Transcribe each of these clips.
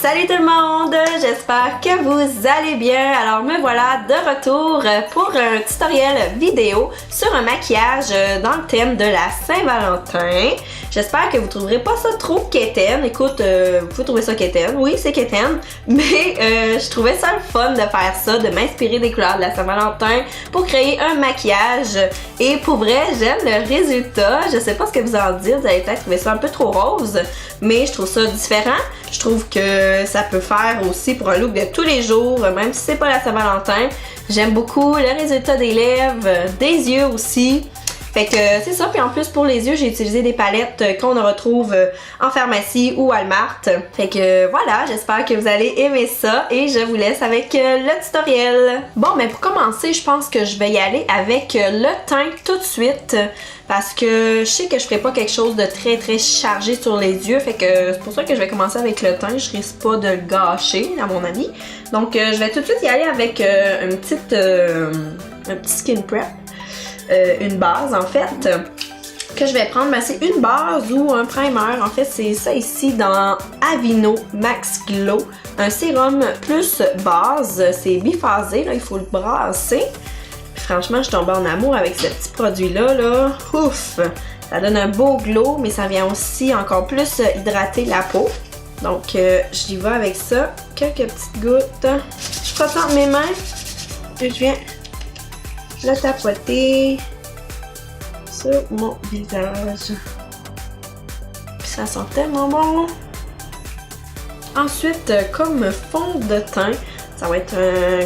Salut tout le monde! J'espère que vous allez bien. Alors me voilà de retour pour un tutoriel vidéo sur un maquillage dans le thème de la Saint-Valentin. J'espère que vous trouverez pas ça trop quétaine. Écoute, vous pouvez trouver ça quétaine. Oui, c'est quétaine. Mais je trouvais ça le fun de faire ça, de m'inspirer des couleurs de la Saint-Valentin pour créer un maquillage. Et pour vrai, j'aime le résultat. Je sais pas ce que vous en dites. Vous allez peut-être trouver ça un peu trop rose. Mais je trouve ça différent. Je trouve que ça peut faire aussi pour un look de tous les jours, même si c'est pas la Saint-Valentin. J'aime beaucoup le résultat des lèvres, des yeux aussi. Fait que c'est ça, puis en plus pour les yeux, j'ai utilisé des palettes qu'on retrouve en pharmacie ou Walmart. Fait que voilà, j'espère que vous allez aimer ça et je vous laisse avec le tutoriel. Bon, mais pour commencer, je pense que je vais y aller avec le teint tout de suite parce que je sais que je ferai pas quelque chose de très chargé sur les yeux. Fait que c'est pour ça que je vais commencer avec le teint, je risque pas de le gâcher à mon avis. Donc je vais tout de suite y aller avec un petit skin prep. Une base en fait que je vais prendre, ben, c'est une base ou un primer. En fait c'est ça ici dans Aveeno Max Glow, un sérum plus base, c'est biphasé, là, il faut le brasser. Franchement je suis tombée en amour avec ce petit produit là, ouf, ça donne un beau glow mais ça vient aussi encore plus hydrater la peau. Donc j'y vais avec ça, quelques petites gouttes, je frotte mes mains et je viens le tapoter sur mon visage. Puis ça sent tellement bon. Ensuite, comme fond de teint, ça va être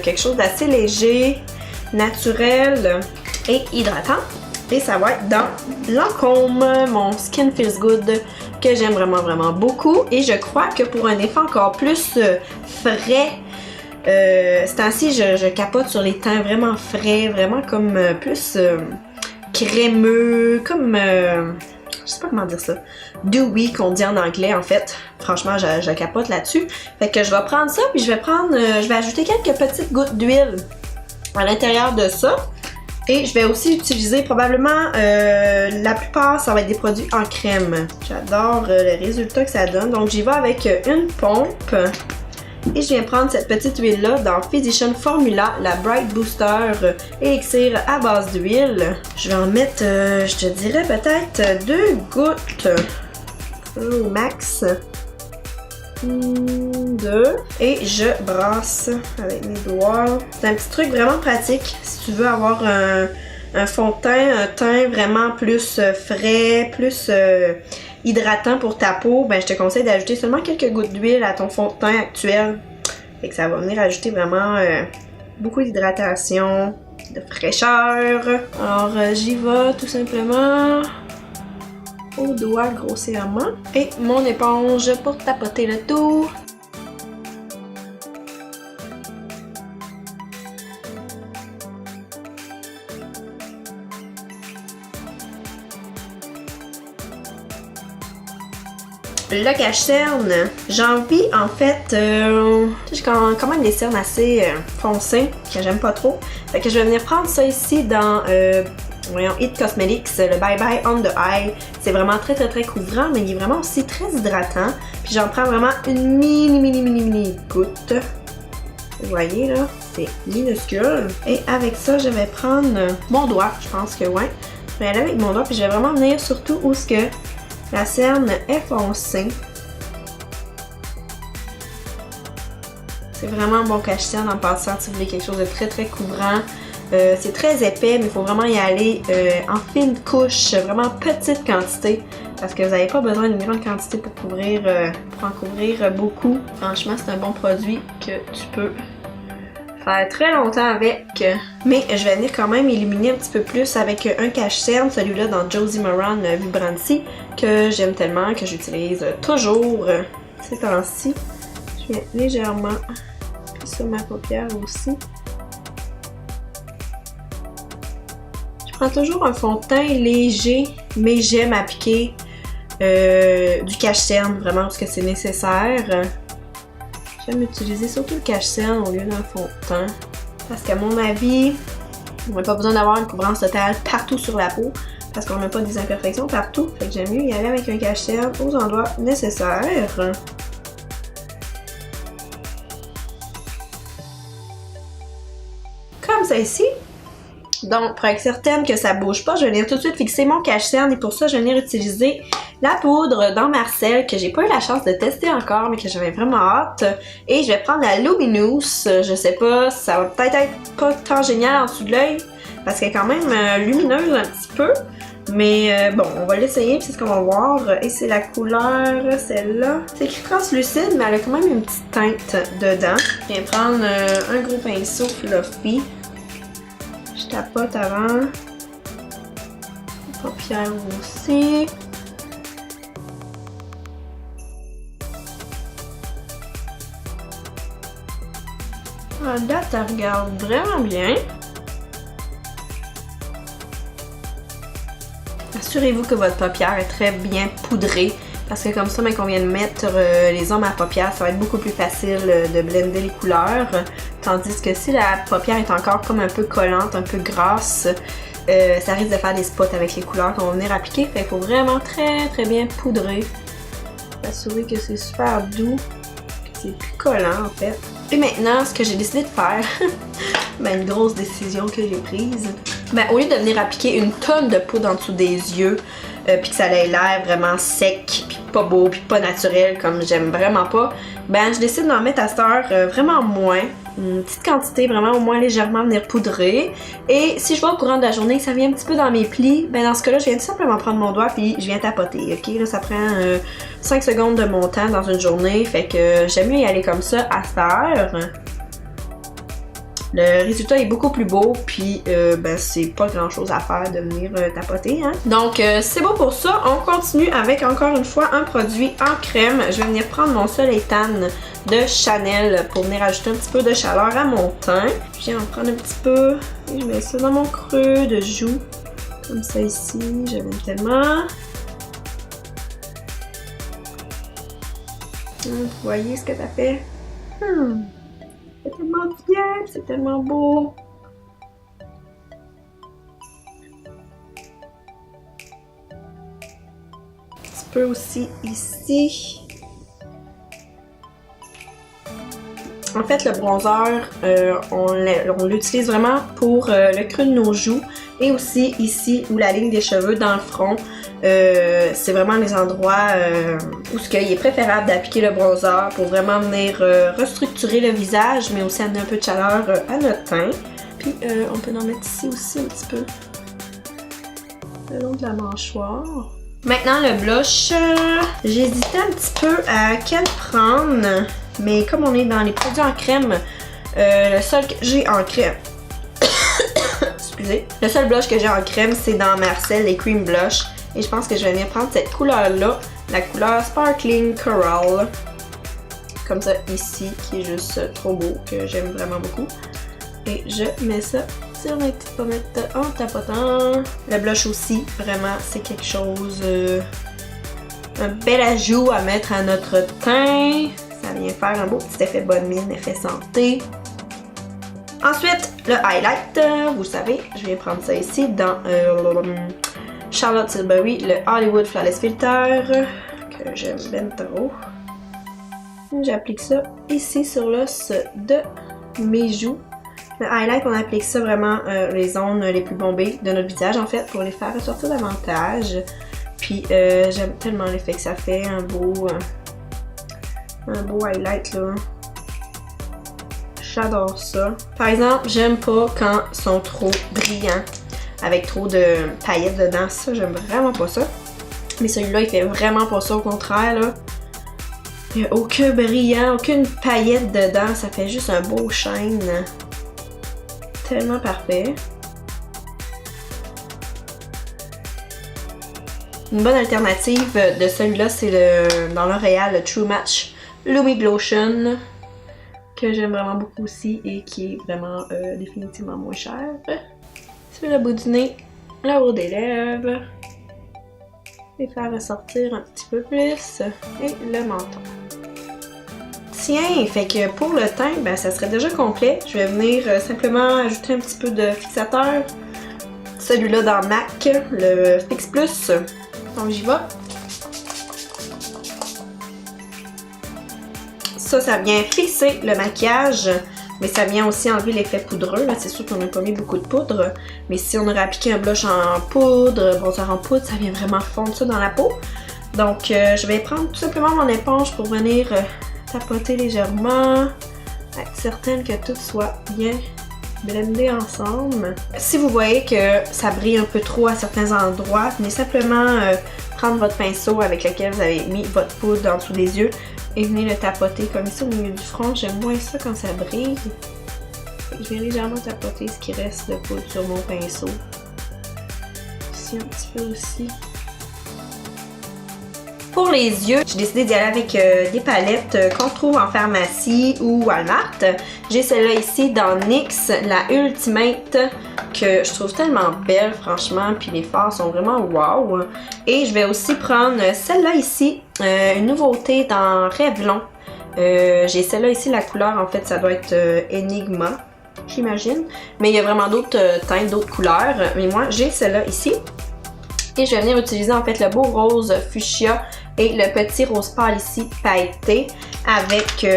quelque chose d'assez léger, naturel et hydratant. Et ça va être dans Lancôme, mon Skin Feels Good, que j'aime vraiment beaucoup. Et je crois que pour un effet encore plus frais, ce temps-ci, je capote sur les teints vraiment frais, vraiment comme plus crémeux, comme je sais pas comment dire ça, dewy qu'on dit en anglais en fait. Franchement, je capote là-dessus. Fait que je vais prendre ça, puis je vais ajouter quelques petites gouttes d'huile à l'intérieur de ça. Et je vais aussi utiliser probablement, la plupart, ça va être des produits en crème. J'adore le résultat que ça donne. Donc j'y vais avec une pompe. Et je viens prendre cette petite huile là dans Physician Formula, la Bright Booster élixir à base d'huile. Je vais en mettre, je te dirais peut-être 2 gouttes au max. 2. Et je brasse avec mes doigts. C'est un petit truc vraiment pratique si tu veux avoir un fond de teint, un teint vraiment plus frais, plus hydratant pour ta peau. Ben je te conseille d'ajouter seulement quelques gouttes d'huile à ton fond de teint actuel. Fait que ça va venir ajouter vraiment beaucoup d'hydratation, de fraîcheur. Alors j'y vais tout simplement au doigt grossièrement. Et mon éponge pour tapoter le tout. Le cache-cerne, j'ai envie en fait, j'ai quand même des cernes assez foncées que j'aime pas trop. Fait que je vais venir prendre ça ici dans voyons, It Cosmetics, le Bye Bye on the Eye. C'est vraiment très couvrant, mais il est vraiment aussi très hydratant. Puis j'en prends vraiment une mini goutte. Vous voyez là, c'est minuscule. Et avec ça, je vais prendre mon doigt, je pense que ouais. Je vais aller avec mon doigt, puis je vais vraiment venir surtout où ce que la cerne est foncée. C'est vraiment un bon cache-cerne en passant si vous voulez quelque chose de très couvrant. C'est très épais, mais il faut vraiment y aller en fine couche, vraiment petite quantité, parce que vous n'avez pas besoin d'une grande quantité pour en couvrir beaucoup. Franchement, c'est un bon produit que tu peux faire très longtemps avec. Mais je vais venir quand même illuminer un petit peu plus avec un cache-cerne, celui-là dans Josie Maran Vibrancy, que j'aime tellement, que j'utilise toujours ces temps-ci. Je viens légèrement sur ma paupière aussi. Je prends toujours un fond de teint léger, mais j'aime appliquer du cache-cerne vraiment parce que c'est nécessaire. J'aime utiliser surtout le cache-cerne au lieu d'un fond de teint. Parce qu'à mon avis, on n'a pas besoin d'avoir une couvrance totale partout sur la peau. Parce qu'on n'a pas des imperfections partout. Fait que j'aime mieux y aller avec un cache-cerne aux endroits nécessaires. ça ici. Donc, pour être certaine que ça bouge pas, je vais venir tout de suite fixer mon cache-cerne et pour ça, je vais venir utiliser la poudre dans Marcel que j'ai pas eu la chance de tester encore, mais que j'avais vraiment hâte. Et je vais prendre la Luminous. Je sais pas, ça va peut-être être pas tant génial en dessous de l'œil parce qu'elle est quand même lumineuse un petit peu. Mais bon, on va l'essayer, puis c'est ce qu'on va voir. Et c'est la couleur, celle-là. C'est écrit translucide, mais elle a quand même une petite teinte dedans. Je viens prendre un gros pinceau fluffy. Je tapote avant. Paupières aussi. À date, elle regarde vraiment bien. Assurez-vous que votre paupière est très bien poudrée. Parce que comme ça, quand on vient de mettre les ombres à paupières, ça va être beaucoup plus facile de blender les couleurs. Tandis que si la paupière est encore comme un peu collante, un peu grasse, ça risque de faire des spots avec les couleurs qu'on va venir appliquer. Fait qu'il faut vraiment très bien poudrer. Assurer que c'est super doux, que c'est plus collant en fait. Et maintenant, ce que j'ai décidé de faire, ben, une grosse décision que j'ai prise, ben, au lieu de venir appliquer une tonne de poudre en dessous des yeux, puis que ça ait l'air vraiment sec, puis pas beau, puis pas naturel, comme j'aime vraiment pas, ben je décide d'en mettre à cette heure vraiment moins, une petite quantité, vraiment au moins légèrement venir poudrer. Et si je vois au courant de la journée que ça vient un petit peu dans mes plis, ben dans ce cas-là, je viens tout simplement prendre mon doigt puis je viens tapoter, ok? Là, ça prend 5 secondes de mon temps dans une journée, fait que j'aime mieux y aller comme ça à cette heure. Le résultat est beaucoup plus beau, puis ben, c'est pas grand chose à faire de venir tapoter. Hein? Donc c'est beau pour ça. On continue avec encore une fois un produit en crème. Je vais venir prendre mon Soleil Tan de Chanel pour venir ajouter un petit peu de chaleur à mon teint. Je viens en prendre un petit peu et je mets ça dans mon creux de joue. Comme ça ici, j'aime tellement. Vous voyez ce que ça fait? C'est tellement bien, c'est tellement beau. Un petit peu aussi ici. En fait, le bronzer, on l'utilise vraiment pour le creux de nos joues et aussi ici où la ligne des cheveux dans le front. C'est vraiment les endroits où il est préférable d'appliquer le bronzer pour vraiment venir restructurer le visage, mais aussi amener un peu de chaleur à notre teint. Puis on peut en mettre ici aussi un petit peu le long de la mâchoire. Maintenant le blush, j'ai hésité un petit peu à quel prendre, mais comme on est dans les produits en crème, le seul que j'ai en crème, excusez, le seul blush que j'ai en crème c'est dans Marcel, les Cream Blush. Et je pense que je vais venir prendre cette couleur-là, la couleur Sparkling Coral. Comme ça ici, qui est juste trop beau, que j'aime vraiment beaucoup. Et je mets ça sur mes petites pommettes en tapotant. Le blush aussi, vraiment, c'est quelque chose, un bel ajout à mettre à notre teint. Ça vient faire un beau petit effet bonne mine, effet santé. Ensuite, le highlight, vous savez, je viens prendre ça ici dans Charlotte Tilbury, le Hollywood Flawless Filter, que j'aime bien trop. J'applique ça ici sur l'os de mes joues. Le highlight, on applique ça vraiment les zones les plus bombées de notre visage, en fait, pour les faire ressortir davantage. Puis j'aime tellement l'effet que ça fait, un beau highlight là. J'adore ça. Par exemple, j'aime pas quand ils sont trop brillants, avec trop de paillettes dedans. Ça, j'aime vraiment pas ça. Mais celui-là, il fait vraiment pas ça, au contraire, là. Il n'y a aucun brillant, aucune paillette dedans. Ça fait juste un beau shine. Tellement parfait. Une bonne alternative de celui-là, c'est dans L'Oréal, le True Match Lumi Glotion, que j'aime vraiment beaucoup aussi et qui est vraiment définitivement moins cher. Sur le bout du nez, le haut des lèvres, et faire ressortir un petit peu plus, et le menton. Tiens, fait que pour le teint, ben ça serait déjà complet. Je vais venir simplement ajouter un petit peu de fixateur. Celui-là dans MAC, le Fix Plus. Donc j'y vais. Ça vient fixer le maquillage. Mais ça vient aussi enlever l'effet poudreux. Là, c'est sûr qu'on n'a pas mis beaucoup de poudre. Mais si on aurait appliqué un blush en poudre, bronzer en poudre, ça vient vraiment fondre ça dans la peau. Donc, je vais prendre tout simplement mon éponge pour venir tapoter légèrement. Être certaine que tout soit bien blendé ensemble. Si vous voyez que ça brille un peu trop à certains endroits, venez simplement prendre votre pinceau avec lequel vous avez mis votre poudre en dessous des yeux et venez le tapoter comme ici au milieu du front. J'aime moins ça quand ça brille. Je vais légèrement tapoter ce qui reste de poudre sur mon pinceau. Ici un petit peu aussi. Pour les yeux, j'ai décidé d'y aller avec des palettes qu'on trouve en pharmacie ou Walmart. J'ai celle-là ici dans NYX, la Ultimate, que je trouve tellement belle franchement, puis les fards sont vraiment wow. Et je vais aussi prendre celle-là ici, une nouveauté dans Revlon. J'ai celle-là ici, la couleur en fait ça doit être Enigma, j'imagine. Mais il y a vraiment d'autres teintes, d'autres couleurs. Mais moi j'ai celle-là ici. Et je vais venir utiliser en fait le beau rose fuchsia et le petit rose pâle ici pailleté avec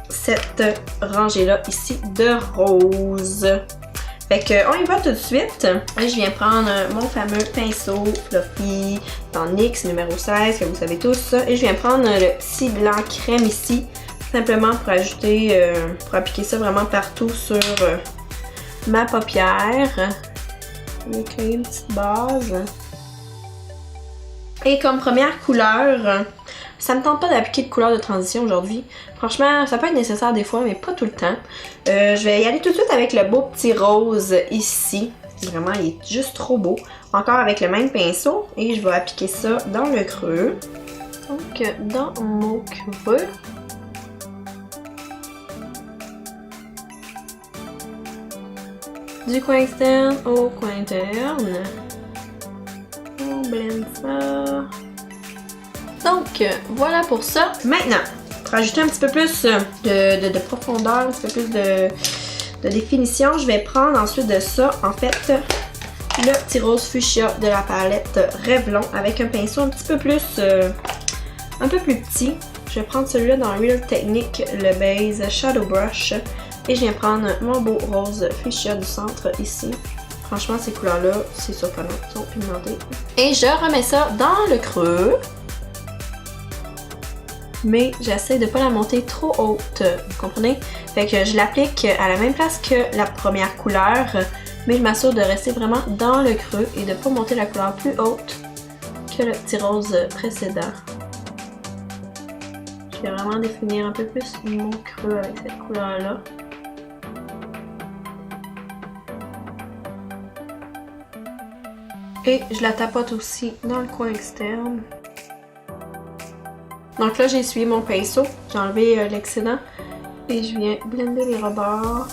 cette rangée là ici de rose. Fait que on y va tout de suite. Et je viens prendre mon fameux pinceau Fluffy dans NYX numéro 16 que vous savez tous. Et je viens prendre le petit blanc crème ici simplement pour ajouter, pour appliquer ça vraiment partout sur ma paupière. Je vais créer une petite base. Et comme première couleur, ça me tente pas d'appliquer de couleur de transition aujourd'hui. Franchement, ça peut être nécessaire des fois, mais pas tout le temps. Je vais y aller tout de suite avec le beau petit rose ici. Vraiment, il est juste trop beau. Encore avec le même pinceau. Et je vais appliquer ça dans le creux. Donc, dans mon creux. Du coin externe au coin interne. On blende ça. Donc, voilà pour ça. Maintenant, pour ajouter un petit peu plus de profondeur, un petit peu plus de définition, je vais prendre ensuite de ça, en fait, le petit rose fuchsia de la palette Revlon avec un pinceau un petit peu plus, un peu plus petit. Je vais prendre celui-là dans Real Technique, le base Shadow Brush. Et je viens prendre mon beau rose fuchsia du centre ici. Franchement, ces couleurs-là, c'est surprenant, ils sont pigmentées. Et je remets ça dans le creux. Mais j'essaie de ne pas la monter trop haute, vous comprenez? Fait que je l'applique à la même place que la première couleur, mais je m'assure de rester vraiment dans le creux et de ne pas monter la couleur plus haute que le petit rose précédent. Je vais vraiment définir un peu plus mon creux avec cette couleur-là. Et je la tapote aussi dans le coin externe. Donc là, j'ai essuyé mon pinceau, j'ai enlevé l'excédent et je viens blender les rebords.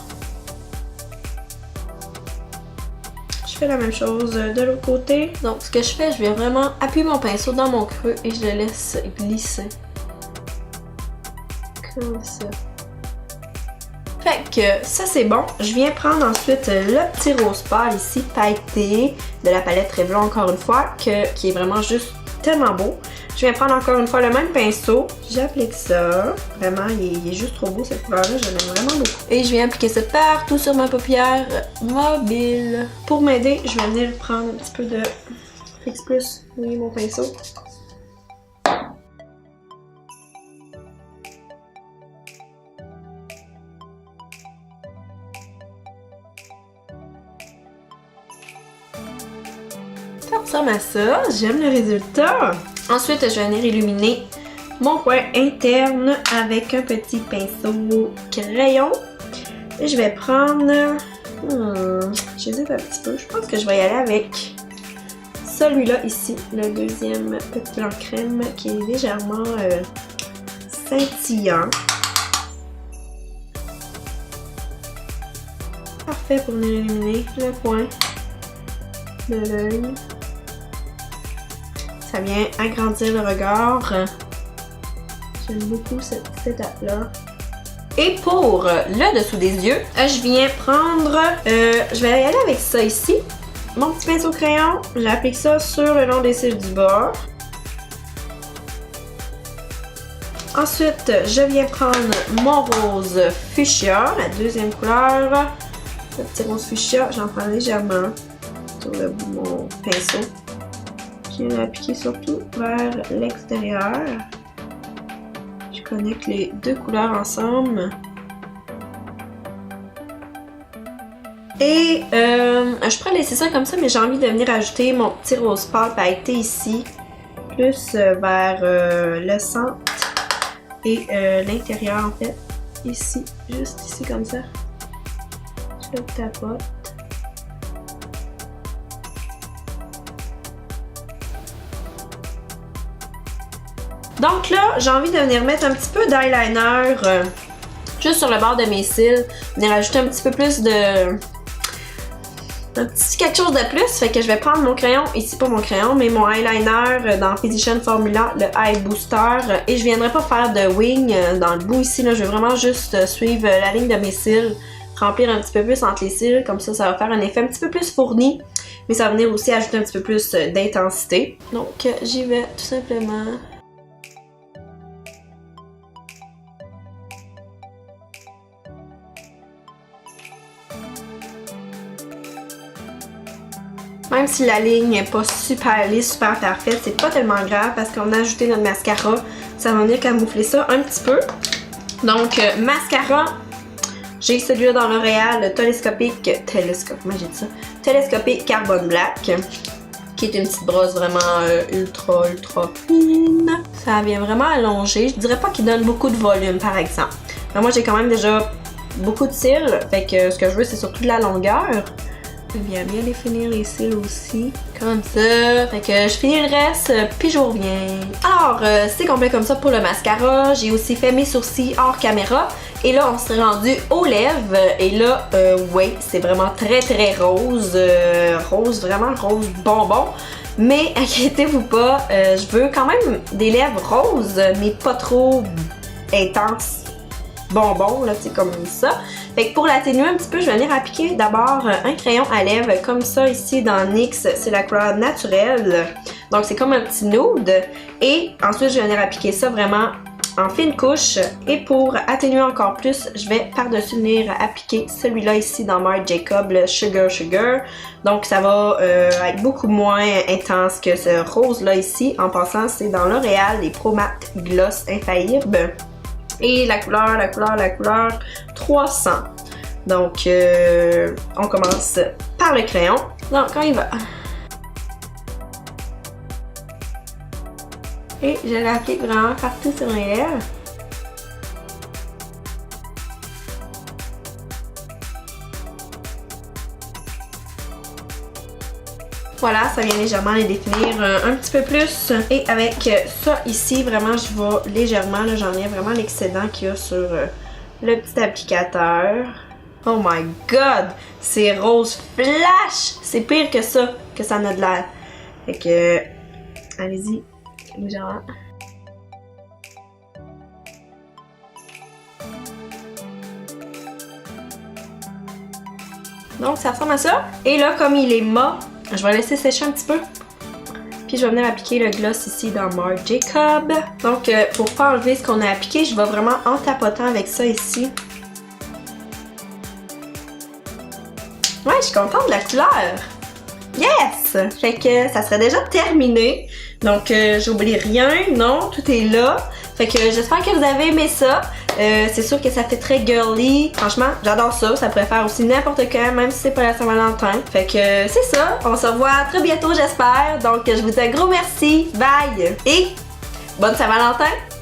Je fais la même chose de l'autre côté. Donc ce que je fais, je vais vraiment appuyer mon pinceau dans mon creux et je le laisse glisser. Comme ça. Fait que ça c'est bon. Je viens prendre ensuite le petit rose pâle ici, pailleté, de la palette Revlon encore une fois, qui est vraiment juste tellement beau. Je viens prendre encore une fois le même pinceau, j'applique ça. Vraiment, il est juste trop beau cette couleur-là, je l'aime vraiment beaucoup. Et je viens appliquer ça partout sur ma paupière mobile. Pour m'aider, je vais venir prendre un petit peu de Fix Plus, oui, mon pinceau. Ça ressemble à ça, j'aime le résultat. Ensuite, je vais venir illuminer mon coin interne avec un petit pinceau crayon. Et je vais prendre... j'hésite un petit peu. Je pense que je vais y aller avec celui-là ici, le deuxième petit blanc crème qui est légèrement scintillant. Parfait pour venir illuminer le coin de l'œil. Ça vient agrandir le regard. J'aime beaucoup cette petite étape-là. Et pour le dessous des yeux, je viens prendre... je vais y aller avec ça ici. Mon petit pinceau crayon, j'applique ça sur le long des cils du bas. Ensuite, je viens prendre mon rose fuchsia, la deuxième couleur. Le petit rose fuchsia, j'en prends légèrement sur le bout de mon pinceau. Je viens l'appliquer surtout vers l'extérieur. Je connecte les deux couleurs ensemble. Et je pourrais laisser ça comme ça, mais j'ai envie de venir ajouter mon petit rose pâle pailleté ici, plus vers le centre et l'intérieur en fait, ici, juste ici comme ça. Je le tapote. Donc là, j'ai envie de venir mettre un petit peu d'eyeliner juste sur le bord de mes cils, venir ajouter un petit peu plus de... un petit quelque chose de plus, fait que je vais prendre mon crayon, ici pas mon crayon, mais mon eyeliner dans Physician Formula, le Eye Booster, et je viendrai pas faire de wing dans le bout ici, là, je vais vraiment juste suivre la ligne de mes cils, remplir un petit peu plus entre les cils, comme ça va faire un effet un petit peu plus fourni, mais ça va venir aussi ajouter un petit peu plus d'intensité. Donc j'y vais tout simplement. Même si la ligne n'est pas super lisse, super parfaite, c'est pas tellement grave parce qu'on a ajouté notre mascara. Ça va venir camoufler ça un petit peu. Donc, mascara, j'ai celui-là dans L'Oréal, le Telescopic Carbon Black, qui est une petite brosse vraiment ultra fine. Ça vient vraiment allonger. Je dirais pas qu'il donne beaucoup de volume, par exemple. Mais moi, j'ai quand même déjà beaucoup de cils, fait que ce que je veux, c'est surtout de la longueur. Je viens bien définir les cils aussi, comme ça. Fait que je finis le reste, puis je reviens. Alors, c'est complet comme ça pour le mascara. J'ai aussi fait mes sourcils hors caméra. Et là, on s'est rendu aux lèvres. Et là, ouais, c'est vraiment très rose. Rose, vraiment rose bonbon. Mais inquiétez-vous pas, je veux quand même des lèvres roses, mais pas trop intenses. Bonbon, là, c'est comme ça. Fait que pour l'atténuer un petit peu, je vais venir appliquer d'abord un crayon à lèvres comme ça ici dans NYX, c'est la couleur naturelle. Donc c'est comme un petit nude. Et ensuite, je vais venir appliquer ça vraiment en fine couche. Et pour atténuer encore plus, je vais par-dessus venir appliquer celui-là ici dans Marc Jacobs, le Sugar. Donc ça va être beaucoup moins intense que ce rose-là ici. En passant, c'est dans L'Oréal, les Pro Matte Gloss Infaillible. Et la couleur 300. Donc, on commence par le crayon. Donc, on y va. Et je l'applique vraiment partout sur mes lèvres. Voilà, ça vient légèrement les définir un petit peu plus. Et avec ça ici, vraiment, je vais légèrement, là, j'enlève vraiment l'excédent qu'il y a sur le petit applicateur. Oh my god! C'est rose flash! C'est pire que ça en a de l'air. Fait que, allez-y, légèrement. Donc, ça ressemble à ça. Et là, comme il est mat, je vais laisser sécher un petit peu. Puis je vais venir appliquer le gloss ici dans Marc Jacobs. Donc pour pas enlever ce qu'on a appliqué, je vais vraiment en tapotant avec ça ici. Ouais, je suis contente de la couleur. Yes! Fait que ça serait déjà terminé. Donc j'oublie rien, non, tout est là. Fait que j'espère que vous avez aimé ça. C'est sûr que ça fait très girly. Franchement, j'adore ça. Ça pourrait faire aussi n'importe quand, même si c'est pas la Saint-Valentin. Fait que c'est ça. On se revoit très bientôt, j'espère. Donc je vous dis un gros merci. Bye! Et bonne Saint-Valentin!